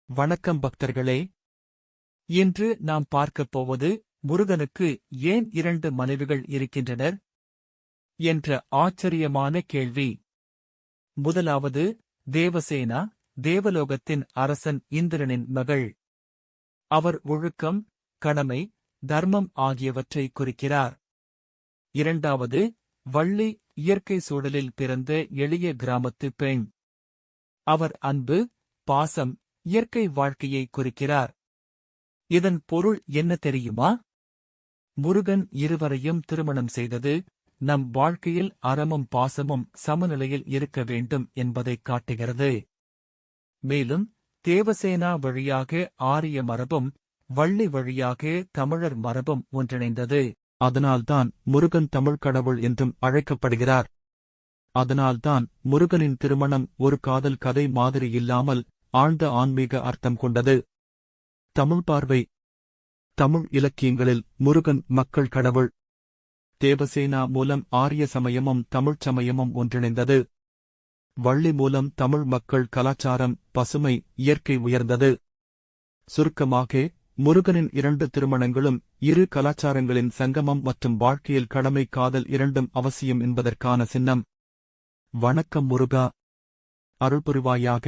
வணக்கம் பக்தர்களே. இன்று நாம் பார்க்கப் போவது முருகனுக்கு ஏன் 2 மனைவிகள் இருக்கின்றனர் என்ற ஆச்சரியமான கேள்வி. முதலாவது, தேவசேனா, தேவலோகத்தின் அரசன் இந்திரனின் மகள். அவர் ஒழுக்கம், கடமை, தர்மம் ஆகியவற்றை குறிக்கிறார். இரண்டாவது, வள்ளி, இயற்கை சூழலில் பிறந்த எளிய கிராமத்து பெண். அவர் அன்பு, பாசம், இயற்கை வாழ்க்கையை குறிக்கிறார். இதன் பொருள் என்ன தெரியுமா? முருகன் இருவரையும் திருமணம் செய்தது நம் வாழ்க்கையில் அறமும் பாசமும் சமநிலையில் இருக்க வேண்டும் என்பதைக் காட்டுகிறது. மேலும் தேவசேனா வழியாக ஆரிய மரபும் வள்ளி வழியாக தமிழர் மரபும் ஒன்றிணைந்தது. அதனால்தான் முருகன் தமிழ் கடவுள் என்றும் அழைக்கப்படுகிறார். அதனால்தான் முருகனின் திருமணம் ஒரு காதல் கதை மாதிரி இல்லாமல் ஆழ்ந்த ஆன்மீக அர்த்தம் கொண்டது. தமிழ் பார்வை. தமிழ் இலக்கியங்களில் முருகன் மக்கள் கடவுள். தேவசேனா மூலம் ஆரிய சமயமும் தமிழ்ச் சமயமும் ஒன்றிணைந்தது. வள்ளி மூலம் தமிழ் மக்கள் கலாச்சாரம், பசுமை, இயற்கை உயர்ந்தது. சுருக்கமாக, முருகனின் 2 திருமணங்களும் இரு கலாச்சாரங்களின் சங்கமம் மற்றும் வாழ்க்கையில் கடமை, காதல் இரண்டும் அவசியம் என்பதற்கான சின்னம். வணக்கம் முருகா. அருள் புரிவாயாக.